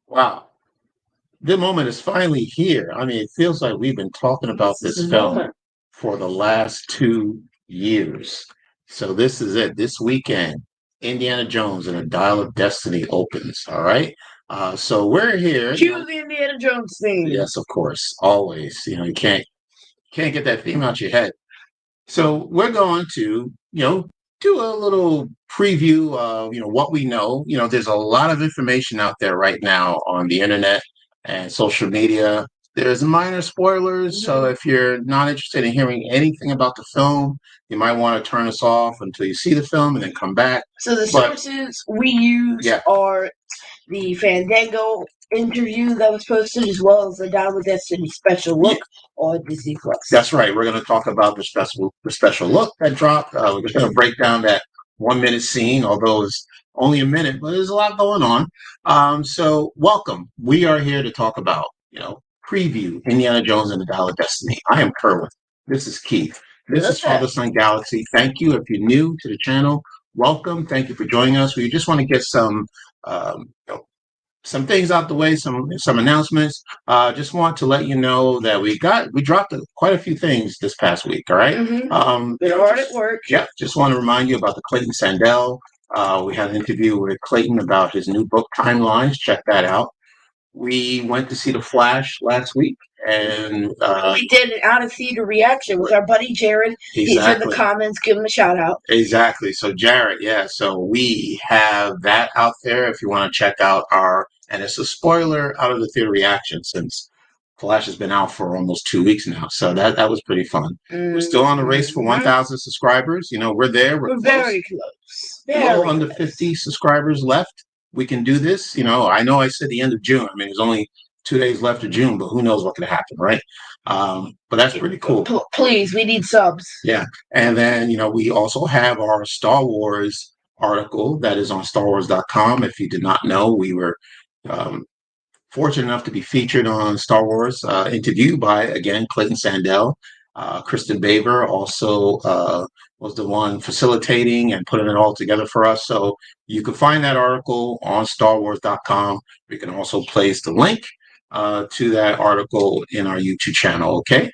Wow. The moment is finally here. I mean, it feels like we've been talking about this film for the last 2 years. So this is it. This weekend, Indiana Jones and the Dial of Destiny opens. All right. So we're here. Cue the Indiana Jones theme. Yes, of course. Always. You can't get that theme out your head. So we're going to, do a little preview of, what we know. There's a lot of information out there right now on the internet and social media. There's minor spoilers, so if you're not interested in hearing anything about the film, you might want to turn us off until you see the film and then come back. So the sources we use are the Fandango interview that was posted, as well as the Dial of Destiny special look on Disney Plus. That's right. We're going to talk about the special look that dropped. We're just going to break down that 1 minute scene, although it's only a minute, but there's a lot going on. So welcome. We are here to talk about, preview Indiana Jones and the Dial of Destiny. I am Kerwin. This is Keith. This is Father Son Galaxy. Thank you. If you're new to the channel, welcome. Thank you for joining us. We just want to get some things out the way, some announcements. Just want to let you know that we dropped quite a few things this past week. All right. Been hard at work. Yeah. Just want to remind you about the Clayton Sandell. We had an interview with Clayton about his new book, Timelines. Check that out. We went to see The Flash last week, and we did an out-of-theater reaction with our buddy Jared. Exactly. He's in the comments. Give him a shout-out. Exactly. So, Jared, yeah. So, we have that out there if you want to check out and it's a spoiler out of the theater reaction since Flash has been out for almost 2 weeks now. So, that was pretty fun. We're still on the race for 1,000 subscribers. We're there. We're very close. Very under 50 subscribers left. We can do this. I know I said the end of June. I mean, there's only 2 days left of June, but who knows what could happen, right? But that's pretty cool. Please, we need subs. Yeah. And then, we also have our Star Wars article that is on StarWars.com. If you did not know, we were fortunate enough to be featured on Star Wars, interviewed by, again, Clayton Sandell. Kristen Baver also was the one facilitating and putting it all together for us. So you can find that article on StarWars.com. We can also place the link to that article in our YouTube channel. Okay.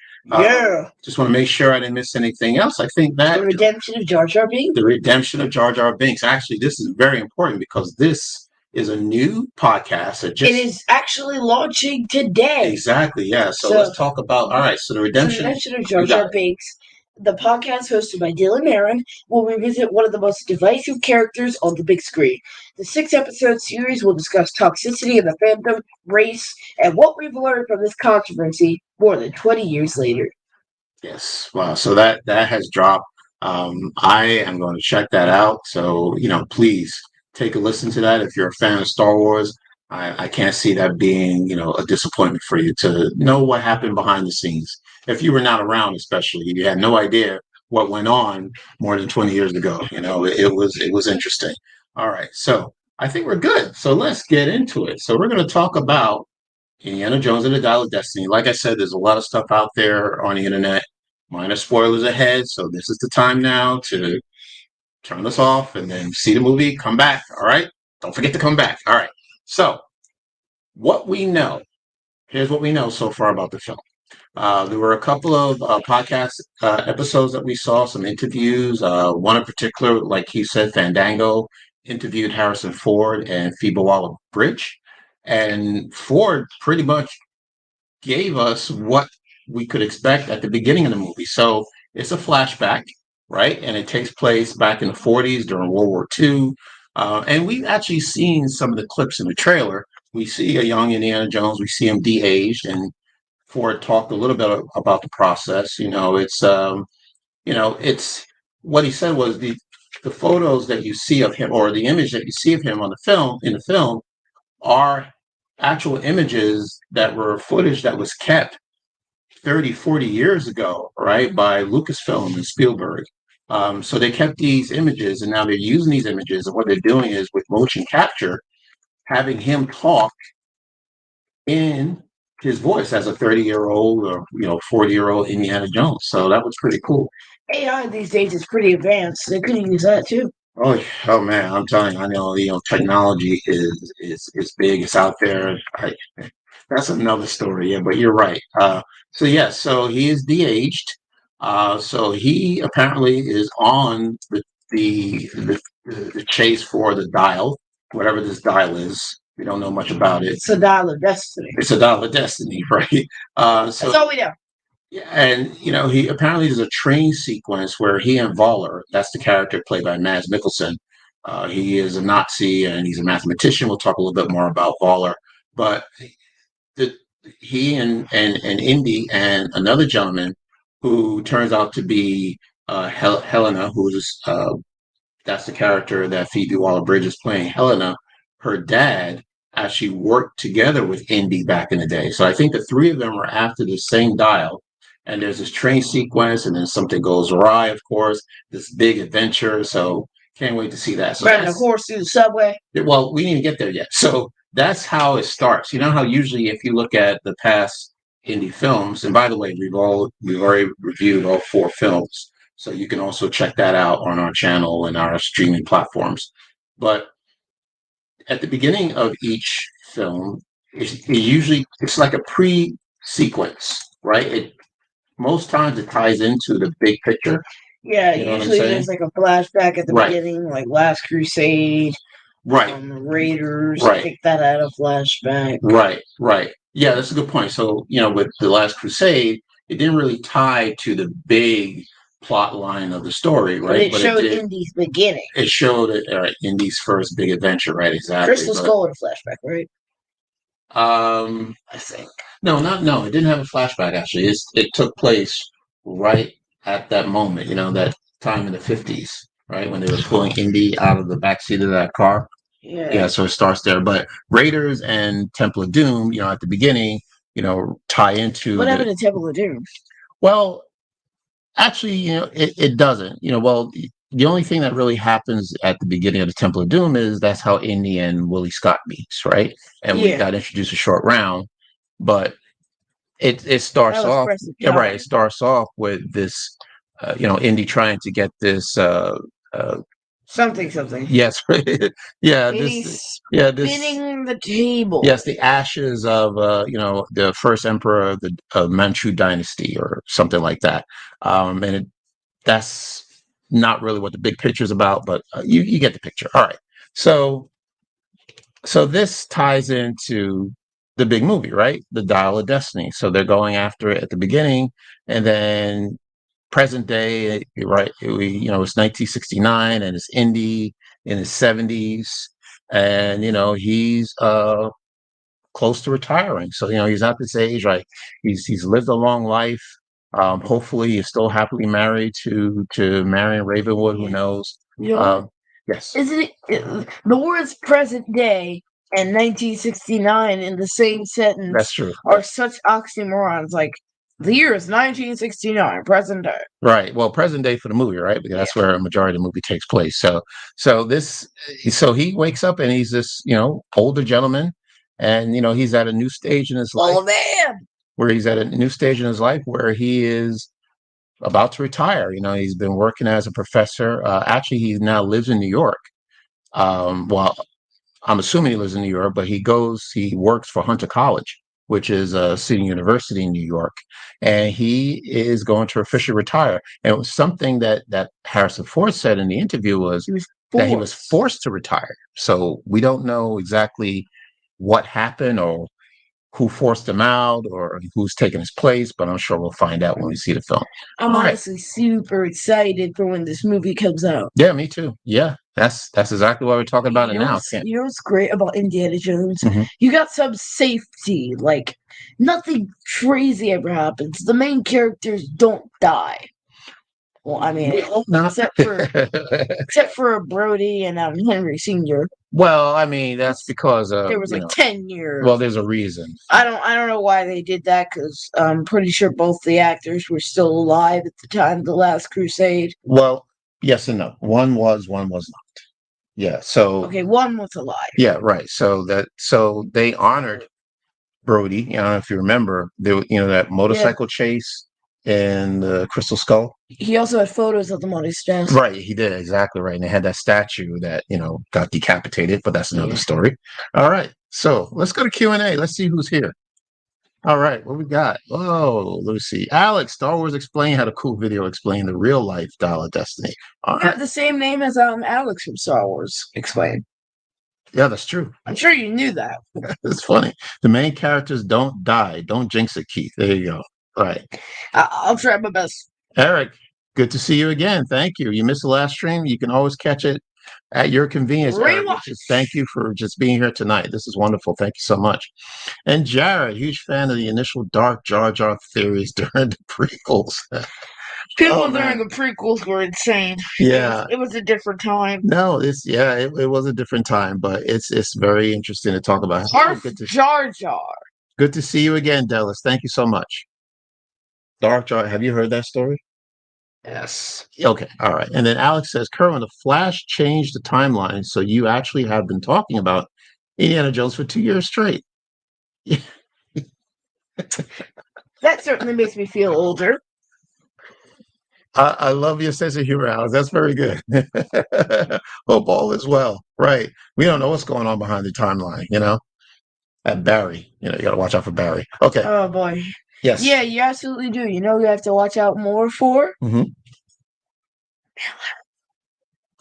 Just want to make sure I didn't miss anything else. I think that the redemption of Jar Jar Binks. The redemption of Jar Jar Binks. Actually, this is very important because this is a new podcast. It is actually launching today. Exactly, yeah. So let's talk about, all right, so the redemption of Jar Jar Binks. The podcast hosted by Dylan Marin will revisit one of the most divisive characters on the big screen. The 6-episode series will discuss toxicity in the fandom, race, and what we've learned from this controversy more than 20 years later. Yes, wow. So that has dropped. I am going to check that out. So, please take a listen to that. If you're a fan of Star Wars, I can't see that being, a disappointment for you to know what happened behind the scenes. If you were not around, especially, you had no idea what went on more than 20 years ago. It was interesting. All right. So I think we're good. So let's get into it. So we're going to talk about Indiana Jones and the Dial of Destiny. Like I said, there's a lot of stuff out there on the internet. Minor spoilers ahead. So this is the time now to turn this off and then see the movie, come back. All right. Don't forget to come back. All right. So what we know, here's what we know so far about the film. There were a couple of podcast episodes that we saw, some interviews. One in particular, like he said, Fandango interviewed Harrison Ford and Phoebe Waller-Bridge. And Ford pretty much gave us what we could expect at the beginning of the movie. So it's a flashback, right? And it takes place back in the 40s during World War II. And we've actually seen some of the clips in the trailer. We see a young Indiana Jones. We see him de-aged, and Ford talked a little bit about the process. It's what he said was the photos that you see of him, or the image that you see of him in the film, are actual images that were footage that was kept 30, 40 years ago, right, by Lucasfilm and Spielberg. So they kept these images, and now they're using these images, and what they're doing is with motion capture, having him talk in his voice as a 30-year-old or 40-year-old Indiana Jones. So that was pretty cool. AI these days is pretty advanced. They could use that too. Oh man, I'm telling you, I know, technology is big. It's out there. That's another story. Yeah, but you're right. So yes, so he is de-aged. So he apparently is on the chase for the dial, whatever this dial is. We don't know much about it. It's a dial of destiny. It's a dial of destiny, right? So That's all we know. yeah, and he apparently there's a train sequence where he and Voller, that's the character played by Mads Mikkelsen. He is a Nazi and he's a mathematician. We'll talk a little bit more about Voller, but the, he and Indy and another gentleman who turns out to be Helena, who's that's the character that Phoebe Waller-Bridge is playing. Helena, her dad actually worked together with Indy back in the day. So I think the three of them are after the same dial. And there's this train sequence, and then something goes awry, of course, this big adventure. So can't wait to see that. So Riding a horse through the subway. well, we didn't get there yet. So that's how it starts. You know how usually if you look at the past indie films, and by the way, we've already reviewed all four films. So you can also check that out on our channel and our streaming platforms. But at the beginning of each film, it's like a pre-sequence, right? Most times it ties into the big picture. Yeah, usually there's like a flashback at the Right. beginning, like Last Crusade. Right. Raiders. Right. Pick that out of flashback. Right. Yeah, that's a good point. So, with The Last Crusade, it didn't really tie to the big plot line of the story, right? But it showed Indy's beginning. It showed Indy's first big adventure, right? Exactly. Crystal Skull in flashback, right? I think no, it didn't have a flashback. Actually, it took place right at that moment. That time in the 50s, right when they were pulling Indy out of the backseat of that car. Yeah, so it starts there. But Raiders and Temple of Doom, at the beginning, tie into what happened to Temple of Doom? Well, actually, it doesn't. Well, the only thing that really happens at the beginning of the Temple of Doom is that's how Indy and Willie Scott meets, right? And we got introduced a short round, but it starts off, right? It starts off with this, Indy trying to get this. Something. Yes. Yeah. Spinning the table. Yes, the ashes of the first emperor of the Manchu dynasty or something like that. And that's not really what the big picture is about, but you get the picture. All right. So this ties into the big movie, right? The Dial of Destiny. So they're going after it at the beginning, and then present day, right? It's 1969, and it's Indy in his 70s, and he's close to retiring. So he's at this age, right? He's lived a long life. Hopefully, he's still happily married to Marion Ravenwood. Who knows? Yes. Isn't it the words present day and 1969 in the same sentence? That's true. Are such oxymorons. Like the year is 1969, present day. Right. Well, present day for the movie, right? Because that's where a majority of the movie takes place. So he wakes up and he's this, older gentleman, and he's at a new stage in his life. Oh man! Where he's at a new stage in his life where he is about to retire. He's been working as a professor. Actually, he now lives in New York. Well, I'm assuming he lives in New York, but he works for Hunter College, which is a senior university in New York, and he is going to officially retire. And it was something that Harrison Ford said in the interview was that he was forced to retire. So we don't know exactly what happened or who forced him out or who's taking his place, but I'm sure we'll find out when we see the film. I'm honestly super excited for when this movie comes out. Yeah, me too. Yeah, that's exactly why we're talking about it now. You know what's great about Indiana Jones? Mm-hmm. You got some safety, like nothing crazy ever happens. The main characters don't die. Well, I mean, except for Brody and Henry Sr. Well, I mean, that's because there was 10 years. Well, there's a reason. I don't know why they did that, because I'm pretty sure both the actors were still alive at the time of The Last Crusade. Well, yes and no. One was not. Yeah. So okay, one was alive. Yeah, right. So they honored Brody. I don't know if you remember, that motorcycle chase in the Crystal Skull. He also had photos of them on his desk. Right, he did, exactly right. And they had that statue that, got decapitated, but that's another story. All right, so let's go to Q&A. Let's see who's here. All right, what we got? Oh, Lucy. Alex, Star Wars Explained had a cool video explaining the real life Dial of Destiny. All Yeah, right. the same name as Alex from Star Wars Explained. Yeah, that's true. I'm sure you knew that. It's funny. The main characters don't die. Don't jinx it, Keith. There you go. All right. I'll try my best. Eric, good to see you again. Thank you. You missed the last stream. You can always catch it at your convenience. Eric, thank you for just being here tonight. This is wonderful. Thank you so much. And Jared, huge fan of the initial Dark Jar Jar theories during the prequels. People during the prequels were insane. Yeah, it was a different time. No, it was a different time, but it's very interesting to talk about. Jar Jar. Good to see you again, Dallas. Thank you so much. Dark Jar, have you heard that story? Yes. Okay. All right. And then Alex says, Kerwin, the Flash changed the timeline, so you actually have been talking about Indiana Jones for 2 years straight. That certainly makes me feel older. I love your sense of humor, Alex. That's very good. Hope all is well. Right. We don't know what's going on behind the timeline, At Barry. You got to watch out for Barry. Okay. Oh, boy. Yes. Yeah, you absolutely do. You have to watch out more for? Mm-hmm.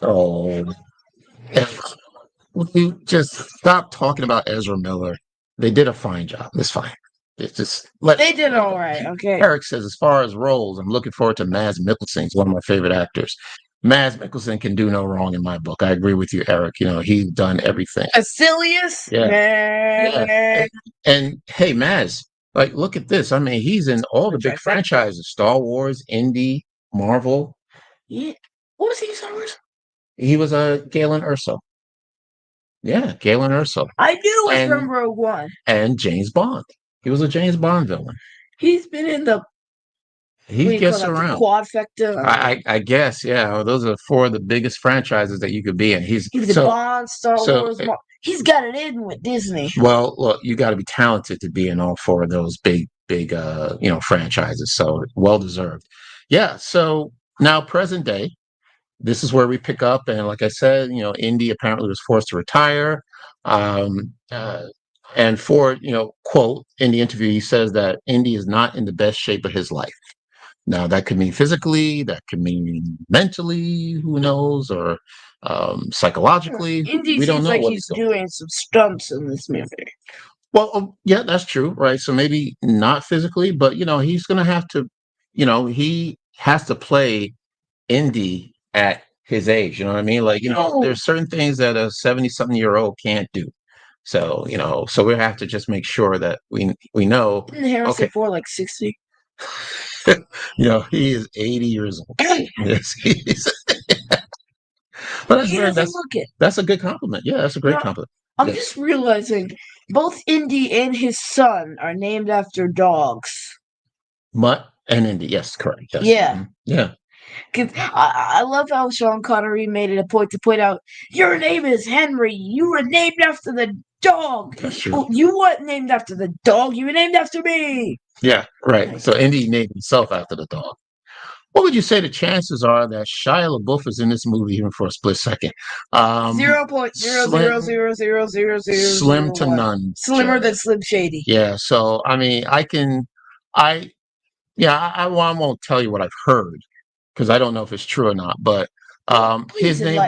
Oh. We just stop talking about Ezra Miller. They did a fine job. It's fine. It's just they did all right. Okay. Eric says, as far as roles, I'm looking forward to Mads Mikkelsen. He's one of my favorite actors. Mads Mikkelsen can do no wrong in my book. I agree with you, Eric. He's done everything. Asilius? Yeah. And hey, Mads, look at this. I mean, he's in all the big franchises: Star Wars, Indy, Marvel. Yeah. What was he in Star Wars? He was a Galen Erso. Yeah, Galen Erso. I knew it was from Rogue One. And James Bond. He was a James Bond villain. He's been in the... He gets around. The Quadfecta. I guess, yeah. Those are 4 of the biggest franchises that you could be in. He's Bond, Star Wars. He's got it in with Disney. Well, look, you got to be talented to be in all 4 of those big, franchises. So well deserved. Yeah. So now, present day, this is where we pick up. And like I said, Indy apparently was forced to retire. And Ford, quote, in the interview, he says that Indy is not in the best shape of his life. Now, that could mean physically, that could mean mentally, who knows, or psychologically. Indy seems like he's doing some stunts in this movie. Well, yeah, that's true, right? So maybe not physically, but, he's going to have to, he has to play Indy at his age, you know what I mean? There's certain things that a 70-something-year-old can't do. So, so we have to just make sure that we know. Isn't Harrison Ford 60? He is 80 years old. Yes, he is. But that's a good compliment. Yeah, that's a great compliment. I'm just realizing both Indy and his son are named after dogs. Mutt and Indy, yes, correct. Yes. Yeah. Mm-hmm. Yeah. Because I love how Sean Connery made it a point to point out, your name is Henry. You were named after the dog. That's true. Oh, you weren't named after the dog. You were named after me. Yeah, right. So Indy named himself after the dog. What would you say the chances are that Shia LaBeouf is in this movie even for a split second? 0.0000000. Slim to none. Slimmer than Slim Shady. Yeah. So I mean, I won't tell you what I've heard because I don't know if it's true or not. But his name.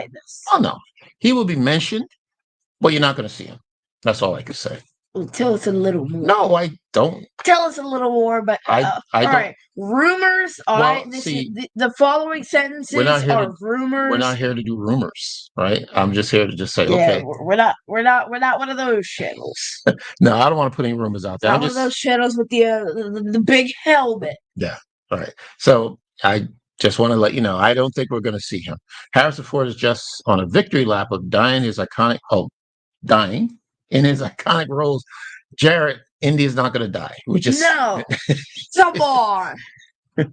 Oh no, he will be mentioned, but you're not going to see him. That's all I can say. Well, tell us a little more. No, I don't. Tell us a little more, but I all don't. right. Rumors. All right. The following sentences are rumors. We're not here to do rumors, right? I'm just here to just say, okay. We're not one of those channels. No, I don't want to put any rumors out there. Not one of those channels with the big helmet. Yeah. All right. So I just want to let you know, I don't think we're going to see him. Harrison Ford is just on a victory lap of dying in his iconic roles. Jared, Indy is not going to die. No. Come on. We're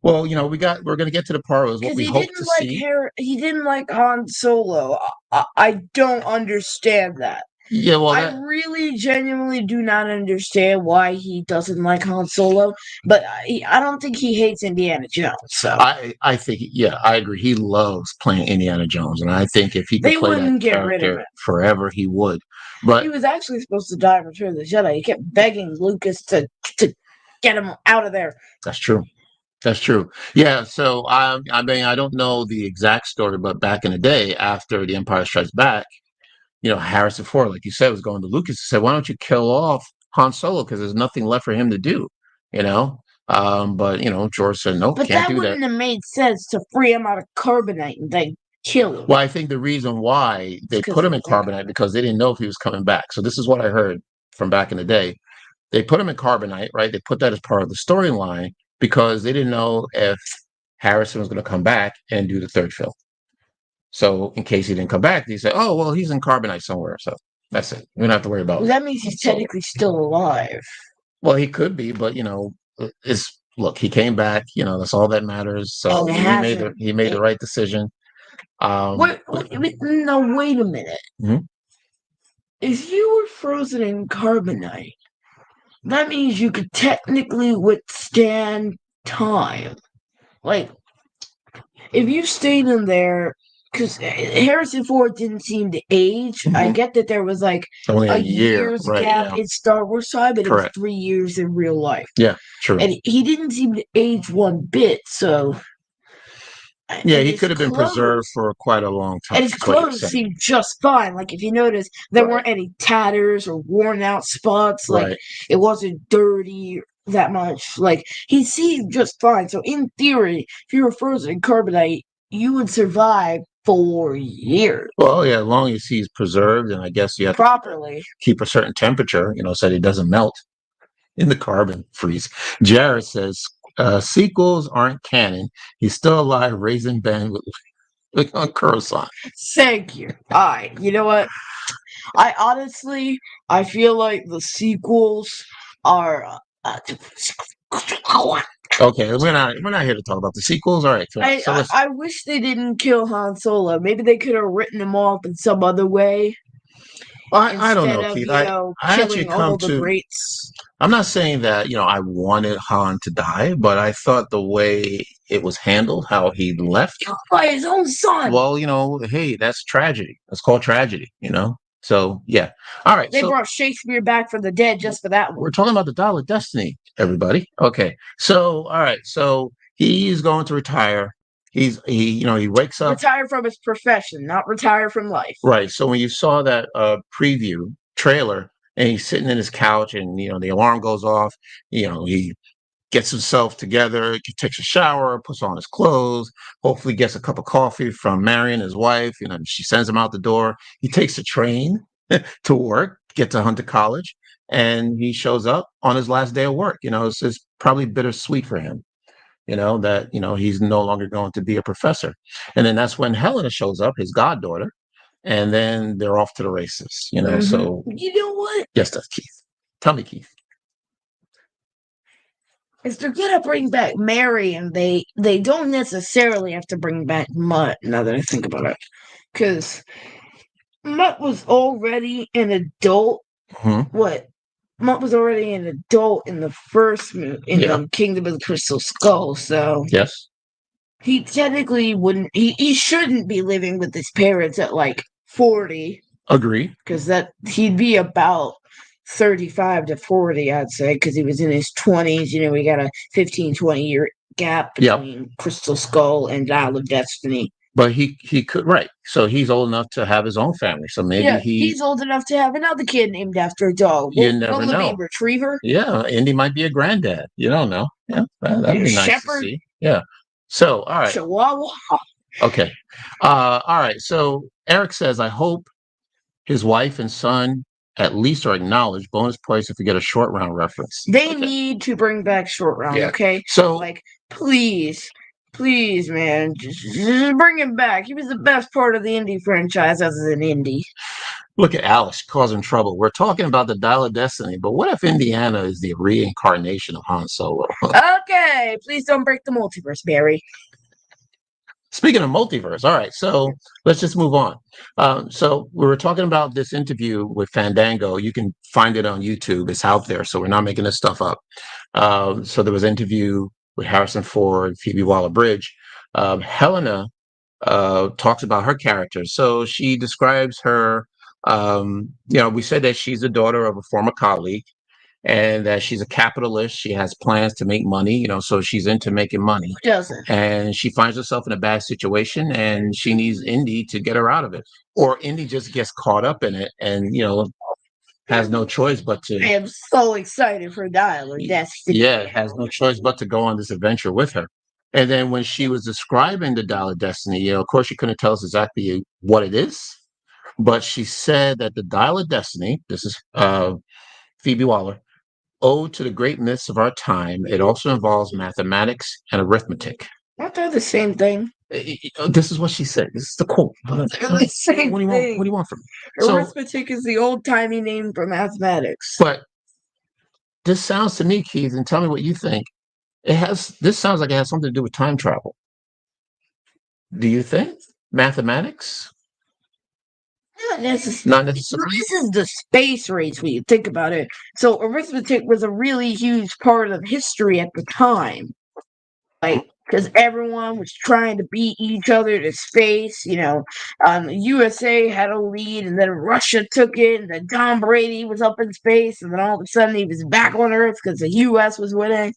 going to get to the part of what we hope to see. He didn't like Han Solo. I don't understand that. Yeah, well, I really genuinely do not understand why he doesn't like Han Solo, but I don't think he hates Indiana Jones. So I think, yeah, I agree. He loves playing Indiana Jones, and I think if he could they play that wouldn't get rid of character him. forever, he would. But He was actually supposed to die in Return of the Jedi. He kept begging Lucas to get him out of there. that's true. That's true. Yeah. So I mean, I don't know the exact story, but back in the day, after The Empire Strikes Back, Harrison Ford, like you said, was going to Lucas and said, "Why don't you kill off Han Solo? Because there's nothing left for him to do." You know. But George said, "Nope, But can't that do that." wouldn't have made sense to free him out of carbonite and then kill him. Well, I think the reason why they put him in carbonite because they didn't know if he was coming back. So this is what I heard from back in the day. They put him in carbonite, right? They put that as part of the storyline because they didn't know if Harrison was going to come back and do the third film. So in case he didn't come back, they say, "Oh, well, he's in carbonite somewhere." So that's it. We don't have to worry about Well, that means he's technically still alive. Well, he could be, but it's look. He came back. That's all that matters. So he made the right decision. Wait, no, wait a minute. Mhm. If you were frozen in carbonite, that means you could technically withstand time. Like, if you stayed in there, because Harrison Ford didn't seem to age. I get that there was like only a year, year's right? gap Yeah. in Star Wars time, but Correct. it was 3 years in real life. Yeah, true. And he didn't seem to age one bit, so. Yeah, he could have been preserved for quite a long time. And his clothes seemed just fine. Like, if you notice, there weren't any tatters or worn out spots. Like, it wasn't dirty that much. Like, he seemed just fine. So, in theory, if you were frozen in carbonite, you would survive for years. Well, yeah, as long as he's preserved, and I guess you have properly to keep a certain temperature, so he doesn't melt in the carbon freeze. Jared says sequels aren't canon. He's still alive, raising Ben with on Coruscant. Thank you. All right, you know what? I feel like the sequels are. Okay, we're not here to talk about the sequels. All right. I wish they didn't kill Han Solo. Maybe they could have written him off in some other way. I don't know, Keith. I actually all the greats. I'm not saying that I wanted Han to die, but I thought the way it was handled, how he left by his own son. Well, hey, that's tragedy. That's called tragedy. So yeah. All right. They brought Shakespeare back from the dead just for that one. We're talking about the Dial of Destiny, everybody. Okay. So all right. So he's going to retire. He wakes up. Retire from his profession, not retire from life. Right. So when you saw that preview trailer and he's sitting in his couch and the alarm goes off, he gets himself together, takes a shower, puts on his clothes, hopefully gets a cup of coffee from Marion, his wife. She sends him out the door. He takes a train to work, get to Hunter College, and he shows up on his last day of work. It's probably bittersweet for him, that, he's no longer going to be a professor. And then that's when Helena shows up, his goddaughter, and then they're off to the races, So, you know what? Yes, that's Keith. Tell me, Keith. If they're gonna bring back Marion, they don't necessarily have to bring back Mutt. Now that I think about it, because Mutt was already an adult. What? Mutt was already an adult in the first movie, in the Kingdom of the Crystal Skull. So yes, he technically wouldn't. He shouldn't be living with his parents at like 40. Agree. Because he'd be about 35 to 40, I'd say, because he was in his 20s. We got a 15, 20-year gap between Crystal Skull and Dial of Destiny. But he could, right. So he's old enough to have his own family. So maybe he's old enough to have another kid named after a dog. You never know. Be Retriever? Yeah, Indy might be a granddad. You don't know. Yeah, that'd be nice to see. Yeah. So, all right. Chihuahua. Okay. All right. So Eric says, I hope his wife and son at least are acknowledged. Bonus points if we get a short round reference. They need to bring back short round, okay? So, please, man, just bring him back. He was the best part of the Indy franchise as an Indy. Look at Alex causing trouble. We're talking about the Dial of Destiny, but what if Indiana is the reincarnation of Han Solo? Okay, please don't break the multiverse, Barry. Speaking of multiverse, all right, so let's just move on. So we were talking about this interview with Fandango. You can find it on YouTube. It's out there, so we're not making this stuff up. So there was an interview with Harrison Ford, Phoebe Waller-Bridge. Helena talks about her character. So she describes her. We said that she's the daughter of a former colleague, and that she's a capitalist. She has plans to make money, so she's into making money. Who doesn't? And she finds herself in a bad situation, and she needs Indy to get her out of it. Or Indy just gets caught up in it and, has no choice but to. I am so excited for Dial of Destiny. Yeah, has no choice but to go on this adventure with her. And then when she was describing the Dial of Destiny, of course, she couldn't tell us exactly what it is, but she said that the Dial of Destiny, this is Phoebe Waller, ode to the great myths of our time. It also involves mathematics and arithmetic. Aren't they the same thing? This is what she said. This is the quote. They're the same What do you want? thing. What do you want from me? Arithmetic is the old-timey name for mathematics. But this sounds to me, Keith, and tell me what you think. This sounds like it has something to do with time travel. Do you think? Mathematics? Not necessarily. This is the space race when you think about it. So arithmetic was a really huge part of history at the time. Because everyone was trying to beat each other to space, USA had a lead, and then Russia took it, and then Tom Brady was up in space, and then all of a sudden he was back on Earth because the US was winning.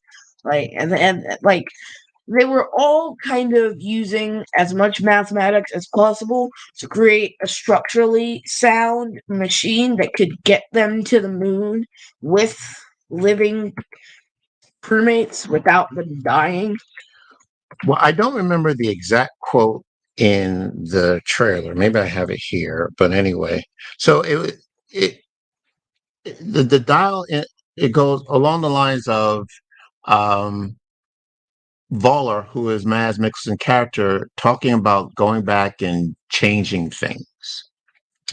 They were all kind of using as much mathematics as possible to create a structurally sound machine that could get them to the moon with living crewmates without them dying. Well, I don't remember the exact quote in the trailer. Maybe I have it here, but anyway. So the dial it goes along the lines of Voller, who is Mads Mikkelsen's character, talking about going back and changing things.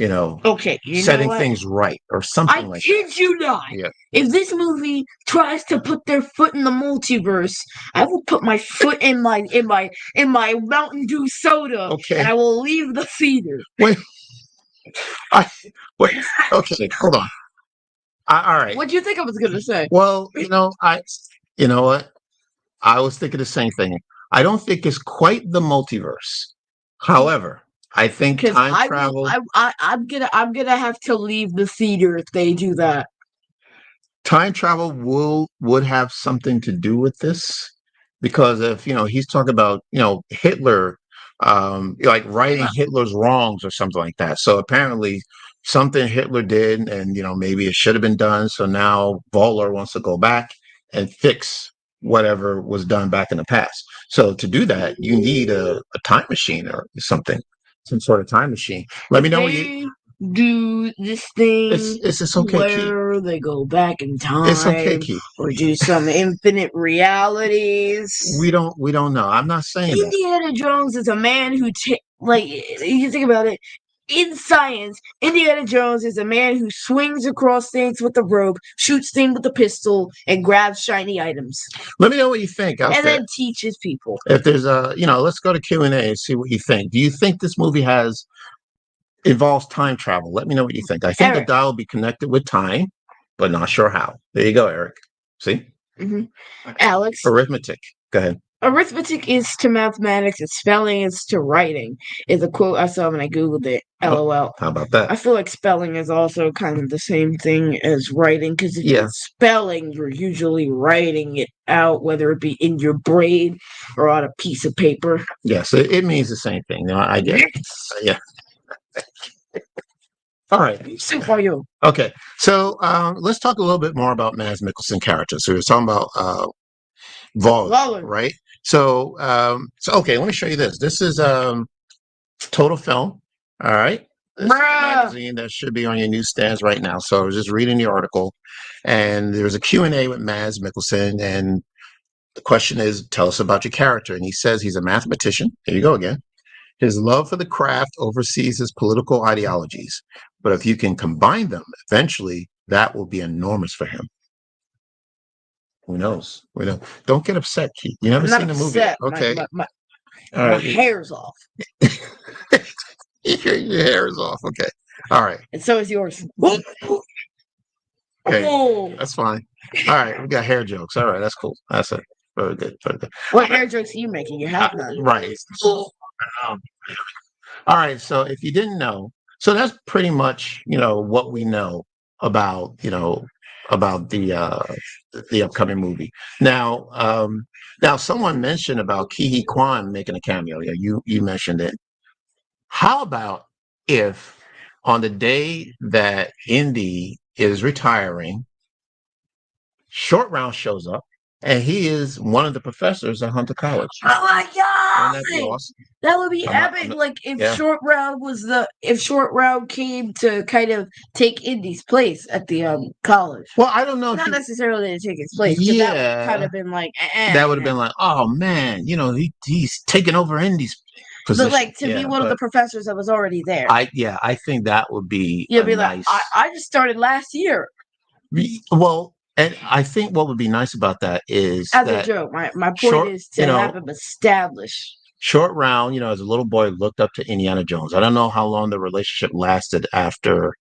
Okay, setting things right or something like that. I kid you not. Yeah. If this movie tries to put their foot in the multiverse, I will put my foot in my Mountain Dew soda, Okay. and I will leave the theater. Wait. Okay, hold on. All right. What do you think I was gonna say? Well, you know what? I was thinking the same thing. I don't think it's quite the multiverse. However, I think time travel. I'm gonna have to leave the theater if they do that. Time travel would have something to do with this, because if he's talking about Hitler, like righting Hitler's wrongs or something like that. So apparently something Hitler did, and maybe it should have been done. So now Voller wants to go back and fix whatever was done back in the past. So to do that, you need a time machine or something, some sort of time machine. Let me know when you do this thing. It's okay, where Keith. They go back in time. It's okay, Keith. Or do some infinite realities. We don't know. I'm not saying Indiana Jones is a man who you think about it. In science, Indiana Jones is a man who swings across things with a rope, shoots things with a pistol, and grabs shiny items. Let me know what you think. Then teaches people. If there's let's go to Q&A and see what you think. Do you think this movie involves time travel? Let me know what you think. I think the dial will be connected with time, but not sure how. There you go, Eric. See? Mm-hmm. Alex. Arithmetic. Go ahead. Arithmetic is to mathematics, and spelling is to writing, is a quote I saw when I Googled it. LOL. How about that? I feel like spelling is also kind of the same thing as writing, because if you're spelling, you're usually writing it out, whether it be in your brain or on a piece of paper. Yes, it means the same thing. I get it. Yeah. All right. So for you. Okay. So let's talk a little bit more about Mads Mikkelsen characters. So we're talking about Voller, right? So okay, let me show you this. This is Total Film. All right. This is a magazine that should be on your newsstands right now. So I was just reading the article, and there's a Q&A with Mads Mikkelsen, and the question is, tell us about your character. And he says he's a mathematician. Here you go again. His love for the craft oversees his political ideologies, but if you can combine them, eventually that will be enormous for him. Who knows? We don't get upset, Keith. You never seen the movie. Okay. All My right. hair's off. Your hair is off. Okay. All right. And so is yours. Okay. Oh. That's fine. All right. We got hair jokes. All right. That's cool. That's it. Very good. Very good. What hair jokes are you making? You have none. Right. Um, all right. So if you didn't know, so that's pretty much, what we know about, about the upcoming movie. Now someone mentioned about Ke Huy Quan making a cameo. Yeah, you mentioned it. How about if on the day that Indy is retiring, Short Round shows up, and he is one of the professors at Hunter College. Oh my god! Wouldn't that be awesome? That would be I'm not- epic. I'm not- Like if yeah. Short Round came to kind of take Indy's place at the college. Well, I don't know if Not you, necessarily to take his place, because that would yeah, kind of been like that would have been like, oh man, he's taking over Indy's position. But like to be Yeah, one of the but professors that was already there. I think that would be You'd a be like, nice. I just started last year. Well, and I think what would be nice about that is As a that joke. My point Short, is to have him established. Short Round, as a little boy, looked up to Indiana Jones. I don't know how long the relationship lasted after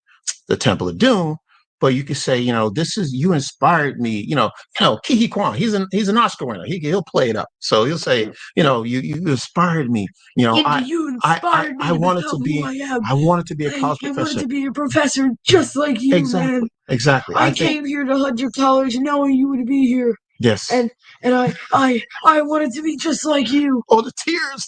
the Temple of Doom, but you could say, you inspired me. Ke Huy Quan, he's an Oscar winner. He'll play it up. So he'll say, you inspired me. Indy, you inspired me I wanted to become be who I am. I wanted to be a college I professor. wanted to be a professor just like you, Exactly. man. Exactly. I came here to Hunter College knowing you would be here. Yes. And I wanted to be just like you. Oh, the tears.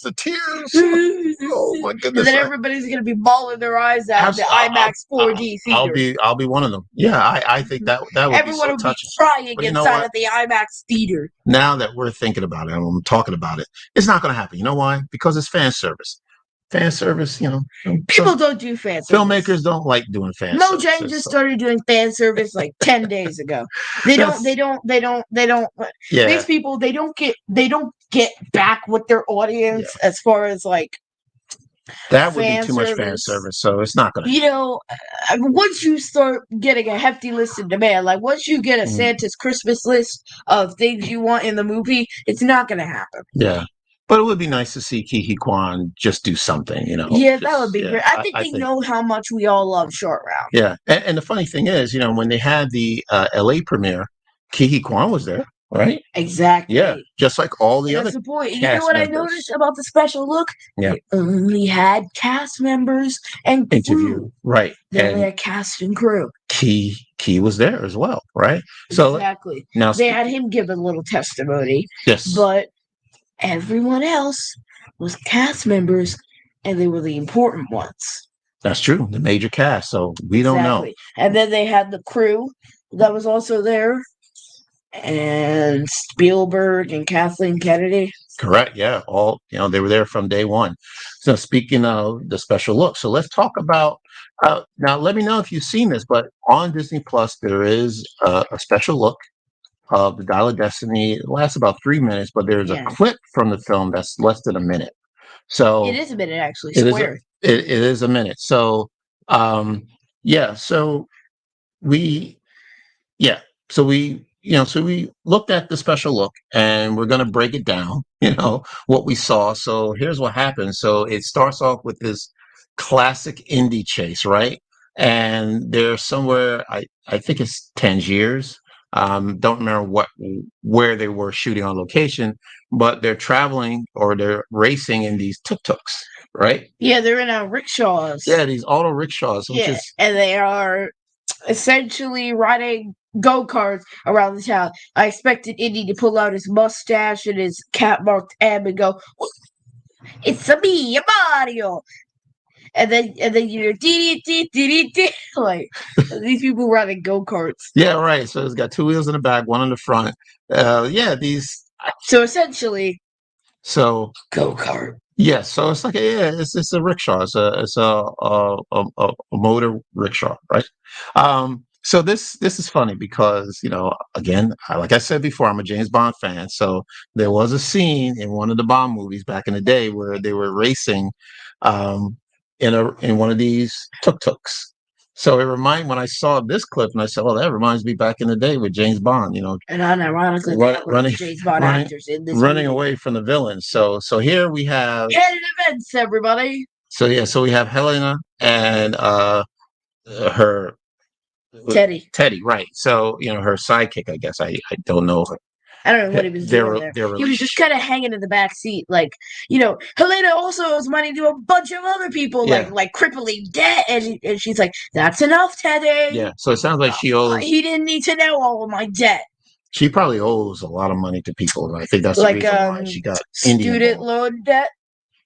Oh my goodness. And then everybody's gonna be bawling their eyes out in the IMAX 4D theater. I'll be one of them. Yeah, I think that would Everyone be will so be touching. crying But you know inside what? of the IMAX theater. Now that we're thinking about it and I'm talking about it, it's not going to happen. You know why? Because it's fan service. Fan service, People don't do fan service. Filmmakers don't like doing fan service. Mojang just started doing fan service like 10 days ago. They don't. Yeah. These people, they don't get back with their audience as far as like that would be too much fan service. So it's not going to. Once you start getting a hefty list of demand, like once you get a Santa's Christmas list of things you want in the movie, it's not going to happen. Yeah. But it would be nice to see Ke Huy Quan just do something, Yeah, that would be great. I think they know how much we all love Short Round. Yeah. And the funny thing is, when they had the LA premiere, Ke Huy Quan was there, right? Exactly. Yeah. Just like all the other cast members. You know what I noticed about the special look? Yeah. They only had cast members and crew. Interview. Right. They only had cast and crew. Ke was there as well, right? So exactly. Now they had him give a little testimony. Yes. But everyone else was cast members, and they were the important ones. That's true. The major cast. So we don't know. And then they had the crew that was also there, and Spielberg and Kathleen Kennedy. Correct. Yeah. All they were there from day one. So speaking of the special look, so let's talk about. Now, let me know if you've seen this, but on Disney Plus there is a special look of the Dial of Destiny. It lasts about 3 minutes, but there's a clip from the film that's less than a minute. So it is a minute, actually. It is a minute. So so we looked at the special look, and we're going to break it down, what we saw. So here's what happened. So it starts off with this classic Indy chase, right? And they're somewhere, I think it's Tangiers. Don't remember where they were shooting on location, but they're traveling or they're racing in these tuk-tuks, right? Yeah, they're in rickshaws. Yeah, these auto rickshaws. And they are essentially riding go-karts around the town. I expected Indy to pull out his mustache and his cat-marked M and go, "It's me, Mario." And then you're like these people riding go-karts. Yeah, right. So it's got 2 wheels in the back, 1 in the front. So essentially, go-kart. Yeah, so it's like it's a rickshaw. It's a motor rickshaw, right? So this is funny because again, like I said before, I'm a James Bond fan. So there was a scene in one of the Bond movies back in the day where they were racing in one of these tuk-tuks, So when I saw this clip, and I said, "Well, that reminds me back in the day with James Bond." And unironically, running, James Bond running, actors in this running movie. away from the villains. So here we have. Canon events, everybody. So we have Helena and her Teddy. right? So her sidekick, I guess. I don't know. I don't know what he was doing there. He was just kind of hanging in the back seat, Helena also owes money to a bunch of other people, like crippling debt, and she's like, "That's enough, Teddy." Yeah. So it sounds like she owes. He didn't need to know all of my debt. She probably owes a lot of money to people. I think that's the reason why she got student loan debt.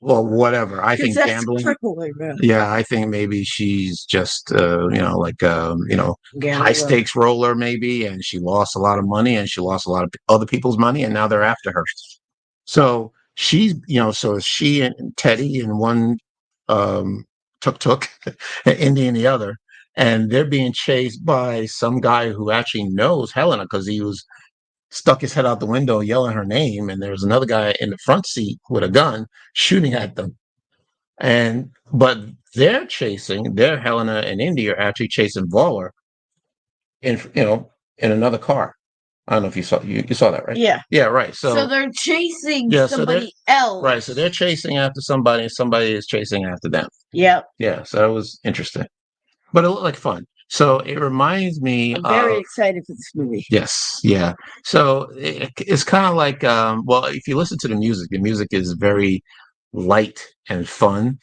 Well, whatever. I think that's gambling. Crippling, man. Yeah, I think maybe she's just high stakes roller maybe, and she lost a lot of money, and she lost a lot of other people's money, and now they're after her. So she's so she and Teddy in one tuk and Indy in the other, and they're being chased by some guy who actually knows Helena because he was stuck his head out the window yelling her name, and there's another guy in the front seat with a gun shooting at them. But they're Helena and Indy are actually chasing Voller in another car. I don't know if you saw that, right? Yeah, right. So they're chasing somebody else. Right. So they're chasing after somebody, and somebody is chasing after them. Yep. Yeah. So it was interesting, but it looked like fun. So it reminds me. I'm very excited for this movie. Yes. Yeah. So it's kind of like, well, if you listen to the music is very light and fun.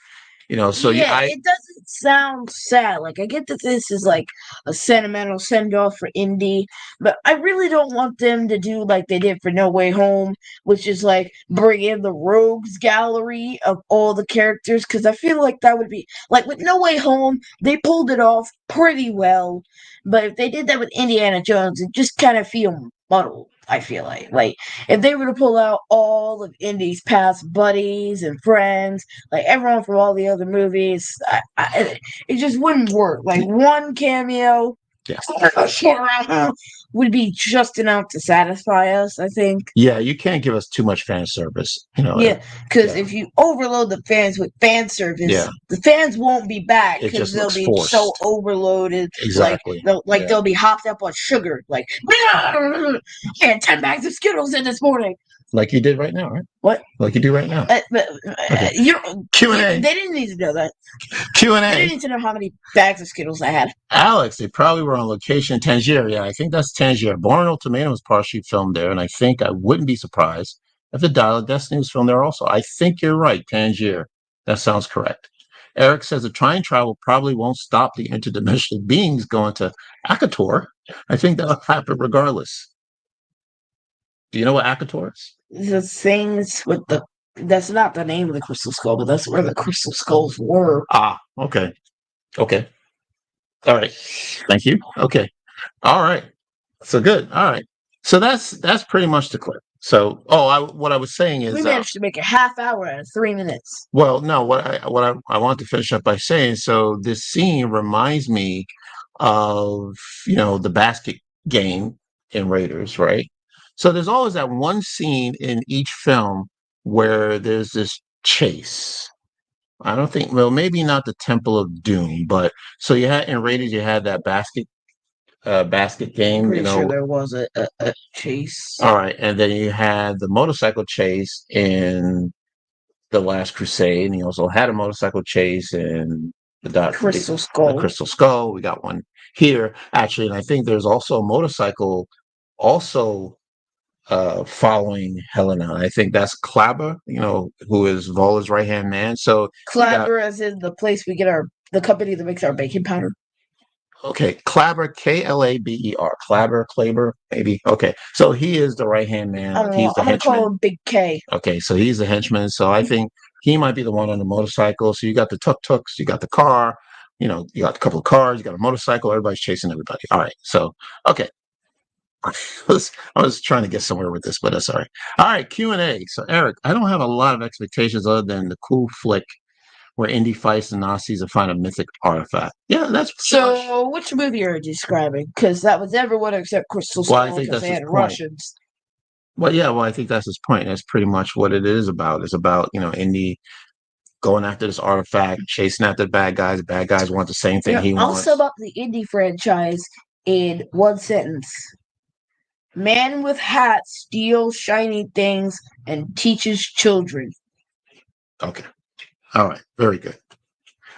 So it doesn't sound sad. Like, I get that this is like a sentimental send off for Indy, but I really don't want them to do like they did for No Way Home, which is like bring in the rogues gallery of all the characters, because I feel like that would be like with No Way Home, they pulled it off pretty well, but if they did that with Indiana Jones, it just kind of feel muddled. I feel like if they were to pull out all of Indy's past buddies and friends, like everyone from all the other movies, it just wouldn't work. Like one cameo, would be just enough to satisfy us, I think. Yeah, you can't give us too much fan service. Yeah, because if you overload the fans with fan service, the fans won't be back because they'll be forced. So overloaded. Exactly. They'll be hopped up on sugar. Like, I had 10 bags of Skittles in this morning. Like you did right now, right? What? Like you do right now. Q&A. They didn't need to know that. Q&A. They didn't need to know how many bags of Skittles I had. Alex, they probably were on location in Tangier. Yeah, I think that's Tangier. Born on Tomato was partially filmed there, and I think I wouldn't be surprised if The Dial of Destiny was filmed there also. I think you're right, Tangier. That sounds correct. Eric says the time travel probably won't stop the interdimensional beings going to Akator. I think that'll happen regardless. Do you know what Akator is? The things with that's not the name of the crystal skull, but that's where the crystal skulls were. Ah, okay. Okay. All right. Thank you. Okay. All right. So good. All right. So that's pretty much the clip. So, what I was saying is we managed to make a half hour out of 3 minutes. Well, no, what I want to finish up by saying, so this scene reminds me of, the basket game in Raiders, right? So there's always that one scene in each film where there's this chase. I don't think, well, maybe not the Temple of Doom, but so you had in Raiders, you had that basket game. Pretty sure there was a chase. All right, and then you had the motorcycle chase in The Last Crusade, and you also had a motorcycle chase in the Crystal Skull. The Crystal Skull. We got one here actually, and I think there's also a motorcycle also following Helena. I think that's Clabber, who is Vola's right hand man. So Clabber, as in the place we get the company that makes our baking powder. Okay, Clabber, Klaber, Clabber, maybe. Okay, so he is the right hand man. He's the henchman. I'm gonna call him Big K. Okay, so he's the henchman. So I think he might be the one on the motorcycle. So you got the tuk-tuks, you got the car, you got a couple of cars, you got a motorcycle. Everybody's chasing everybody. All right, so okay. I was trying to get somewhere with this, but that's all right. All right, Q&A. So Eric, I don't have a lot of expectations other than the cool flick where Indy fights the Nazis and find a mythic artifact. Yeah, that's so. Which movie are you describing? Because that was everyone except Crystal Skull. Well, I think that's they had his Russians. Well, yeah. Well, I think that's his point. That's pretty much what it is about. It's about Indy going after this artifact, chasing after the bad guys. The bad guys want the same thing he I'll wants. sum up the Indy franchise in one sentence. Man with hat steals shiny things and teaches children. Okay. All right. Very good.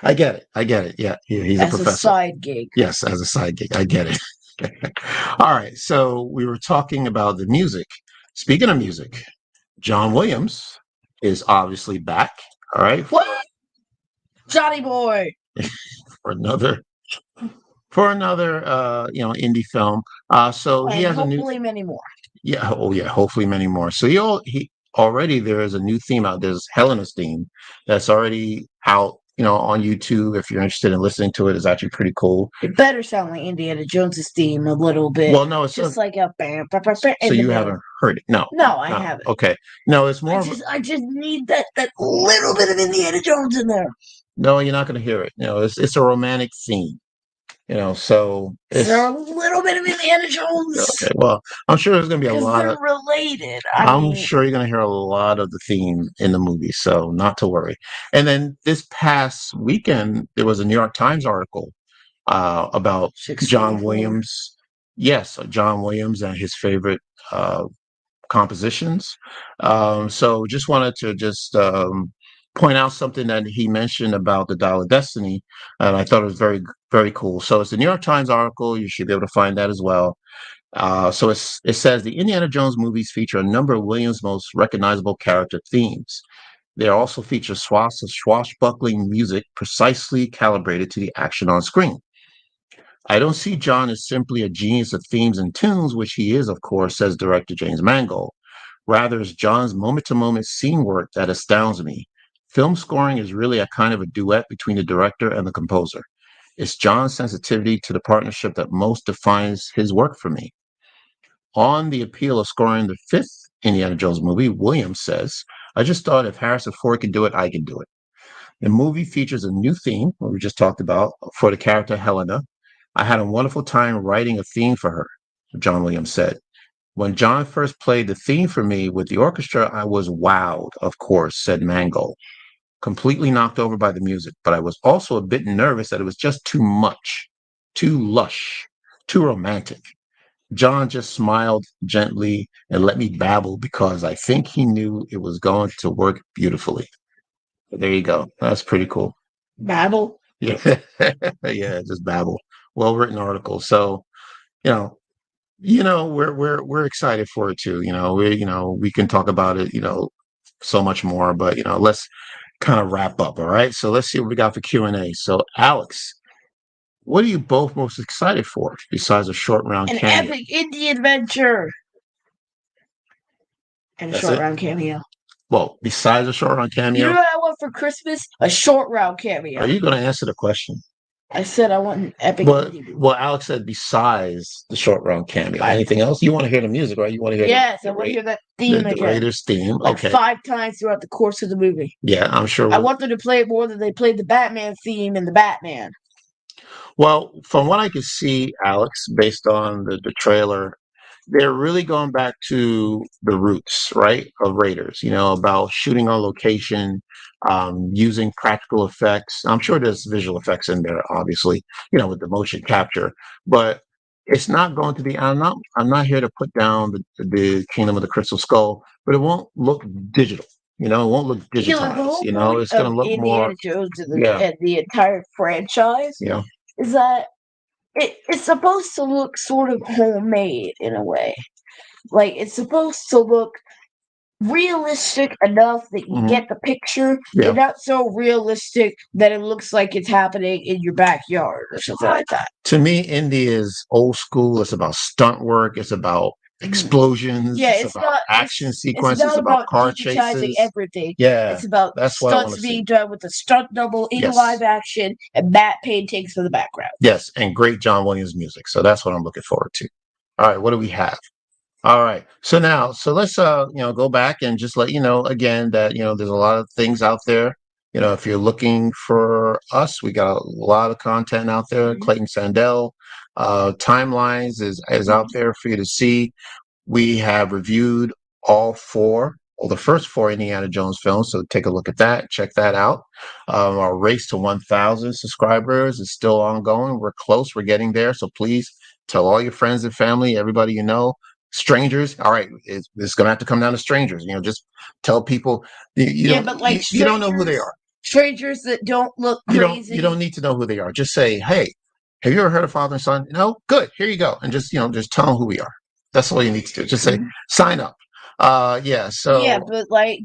I get it. Yeah, he's a As a professor. side gig. Yes, as a side gig. I get it. All right. So we were talking about the music. Speaking of music, John Williams is obviously back. All right. What? Johnny boy. For another indie film. So he And has a new hopefully many more. yeah, oh yeah, hopefully many more. So he already there is a new theme out. There's Helena's theme that's already out, on YouTube. If you're interested in listening to it, it's actually pretty cool. It better sound like Indiana Jones's theme a little bit. Well, no, it's just like a bam, bam, bam, bam. So you haven't heard it? No, I haven't. Okay, no, it's more. I just need that little bit of Indiana Jones in there. No, you're not going to hear it. It's a romantic theme. So is there a little bit of Indiana Jones? Okay, well, I'm sure there's going to be a lot of related. I'm sure you're going to hear a lot of the theme in the movie, so not to worry. And then this past weekend, there was a New York Times article about John Williams. Yes, John Williams and his favorite compositions. So just wanted to point out something that he mentioned about the Dial of Destiny, and I thought it was very, very cool. So it's the New York Times article. You should be able to find that as well. So it says the Indiana Jones movies feature a number of Williams' most recognizable character themes. They also feature swaths of swashbuckling music precisely calibrated to the action on screen. I don't see John as simply a genius of themes and tunes, which he is, of course, says director James Mangold. Rather, it's John's moment-to-moment scene work that astounds me. Film scoring is really a kind of a duet between the director and the composer. It's John's sensitivity to the partnership that most defines his work for me. On the appeal of scoring the fifth Indiana Jones movie, Williams says, I just thought if Harrison Ford can do it, I can do it. The movie features a new theme, what we just talked about, for the character Helena. I had a wonderful time writing a theme for her, John Williams said. When John first played the theme for me with the orchestra, I was wowed, of course, said Mangold. Completely knocked over by the music, but I was also a bit nervous that it was just too much, too lush, too romantic. John just smiled gently and let me babble because I think he knew it was going to work beautifully. There you go. That's pretty cool. Babble? Yeah. Yeah, just babble. Well-written article. So, we're excited for it too. We can talk about it, so much more, but let's kind of wrap up. All right. So let's see what we got for Q&A. So Alex, what are you both most excited for besides a short round cameo? An epic indie adventure. And a short round cameo. Well, besides a short round cameo. You know what I want for Christmas? A short round cameo. Are you going to answer the question? I said I want an epic. Well, Alex said besides the short round cameo. Anything else? You want to hear the music, right? You want to hear? Yes, I want to hear that theme the Raiders theme. Like 5 times throughout the course of the movie. Yeah, I'm sure. I want them to play it more than they played the Batman theme in the Batman. Well, from what I could see, Alex, based on the trailer, they're really going back to the roots, right, of Raiders, about shooting on location, using practical effects. I'm sure there's visual effects in there, obviously, with the motion capture, but it's not going to be, I'm not here to put down the Kingdom of the Crystal Skull, but it won't look digital. It won't look digitized. It's going to look more. Indiana Jones and the entire franchise. Yeah. Is that it's supposed to look sort of homemade in a way. Like, it's supposed to look realistic enough that you get the picture, and not so realistic that it looks like it's happening in your backyard or something like that. To me, Indy is old school. It's about stunt work. It's about explosions. Yeah, it's about action sequences. It's not about car chases. Everything. Yeah, it's about stunts being done with a stunt double in live action and matte paintings for the background. Yes, and great John Williams music. So that's what I'm looking forward to. All right, what do we have? All right, so let's go back and just let you know again that there's a lot of things out there. If you're looking for us, we got a lot of content out there. Clayton Sandell, Timelines is out there for you to see. We have reviewed all 4 Well, the first 4 Indiana Jones films. So take a look at that. Check that out. Our race to 1,000 subscribers is still ongoing. We're close. We're getting there. So please tell all your friends and family, everybody you know, strangers. All right, it's going to have to come down to strangers. Just tell people. But like you don't know who they are. Strangers that don't look crazy. You don't need to know who they are. Just say, hey, have you ever heard of Father and Son? No? Good. Here you go. And just tell them who we are. That's all you need to do. Just say, sign up. So but like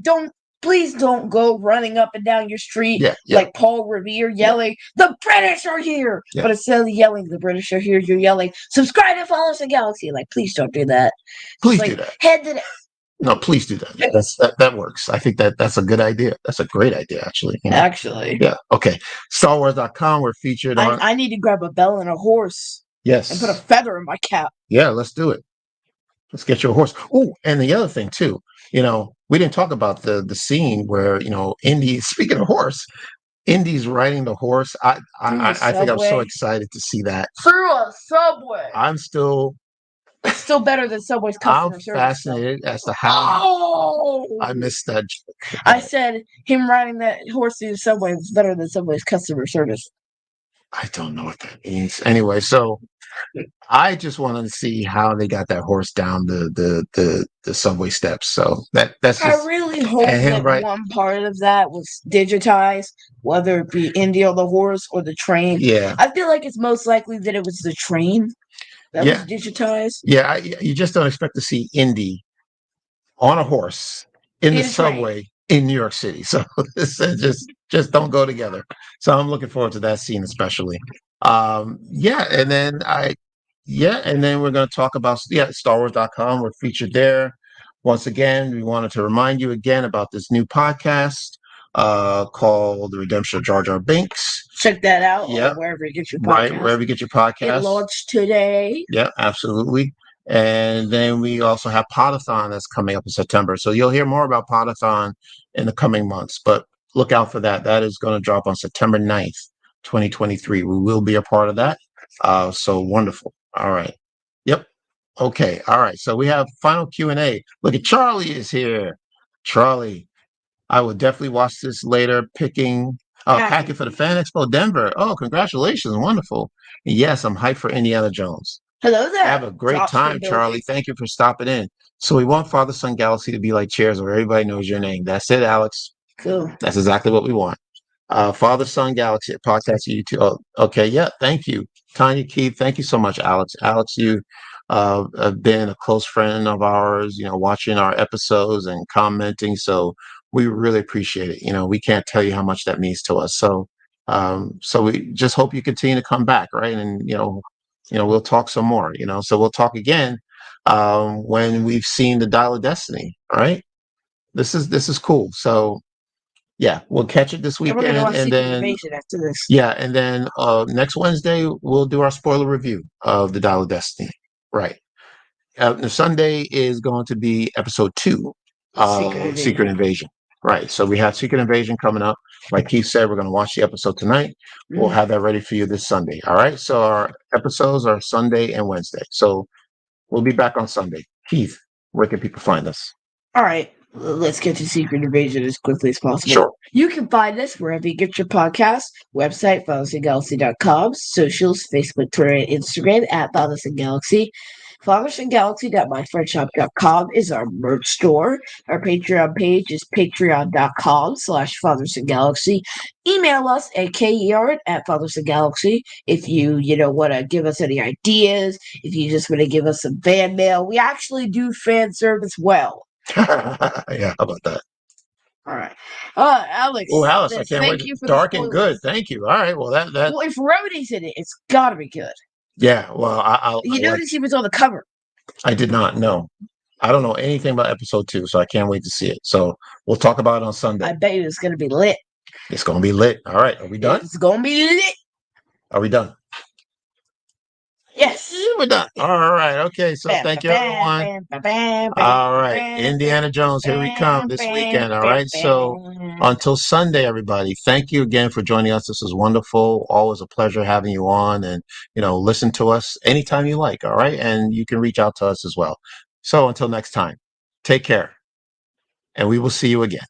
please don't go running up and down your street like Paul Revere yelling, the British are here. But instead of yelling, the British are here, you're yelling, subscribe to Follow Us in Galaxy. Like, please don't do that. Please do that. Head to No, please do that. That works. I think that's a good idea. That's a great idea, actually. Actually. Yeah. Okay. StarWars.com. We're featured on. I need to grab a bell and a horse. Yes. And put a feather in my cap. Yeah, let's do it. Let's get you a horse. Oh, and the other thing too, we didn't talk about the scene where, Indy, speaking of horse, Indy's riding the horse. I think I'm so excited to see that. Through a subway. It's still better than Subway's customer service. I'm fascinated as to how I missed that joke. I said him riding that horse through the subway is better than Subway's customer service. I don't know what that means. Anyway, so I just wanted to see how they got that horse down the subway steps. So that's just, I really hope that one part of that was digitized, whether it be Indy on the horse or the train. Yeah. I feel like it's most likely that it was the train that was digitized. Yeah, you just don't expect to see Indy on a horse in the subway in New York City. So this just don't go together. So I'm looking forward to that scene especially. And then we're going to talk about StarWars.com. We're featured there. Once again, we wanted to remind you again about this new podcast called The Redemption of Jar Jar Binks. Check that out wherever you get your podcast. Right, wherever you get your podcast. It launched today. Yeah, absolutely. And then we also have Podathon that's coming up in September. So you'll hear more about Podathon in the coming months, but look out for that. That is going to drop on September 9th, 2023. We will be a part of that. So wonderful. All right. Yep. Okay. All right. So we have final Q&A. Look at Charlie is here. Charlie, I will definitely watch this later. Packing for the Fan Expo Denver. Oh, congratulations. Wonderful. And yes, I'm hyped for Indiana Jones. Hello there. Have a great time, Charlie. Thank you for stopping in. So we want Father Son Galaxy to be like Cheers, where everybody knows your name. That's it, Alex. Cool. That's exactly what we want. Father Son Galaxy podcast YouTube. Oh, okay, yeah, thank you. Tanya Keith, thank you so much, Alex. Alex, you have been a close friend of ours, watching our episodes and commenting. So we really appreciate it. We can't tell you how much that means to us. So we just hope you continue to come back, right? And we'll talk some more, so we'll talk again when we've seen the Dial of Destiny, right? This is cool. So yeah, we'll catch it this weekend. And then after this. Yeah, and then next Wednesday we'll do our spoiler review of the Dial of Destiny. Right. Sunday is going to be episode 2 of Secret Invasion. Right. So we have Secret Invasion coming up. Like Keith said, we're going to watch the episode tonight. We'll have that ready for you this Sunday. All right. So our episodes are Sunday and Wednesday. So we'll be back on Sunday. Keith, where can people find us? All right. Let's get to Secret Invasion as quickly as possible. Sure. You can find us wherever you get your podcast, website, FathersandGalaxy.com, socials, Facebook, Twitter, and Instagram at Fathers and Galaxy. FathersandGalaxy.myfriendshop.com is our merch store. Our Patreon page is patreon.com/FathersandGalaxy. Email us at KER@FathersandGalaxy if you want to give us any ideas, if you just want to give us some fan mail. We actually do fan service well. Yeah, how about that? All right. Alex. Oh, Alice, I can't wait. Dark and good. Thank you. All right. Well, Well, if Rhodey's in it, it's got to be good. Yeah. Well, I'll notice he was on the cover. I did not know. I don't know anything about episode 2, so I can't wait to see it. So we'll talk about it on Sunday. I bet you it's going to be lit. It's going to be lit. All right. Are we done? It's going to be lit. Are we done? Yes. We're done. All right. Okay. So thank you, everyone. All right. Indiana Jones, here we come this weekend. All right. So until Sunday, everybody, thank you again for joining us. This is wonderful. Always a pleasure having you on and, listen to us anytime you like. All right. And you can reach out to us as well. So until next time, take care. and we will see you again.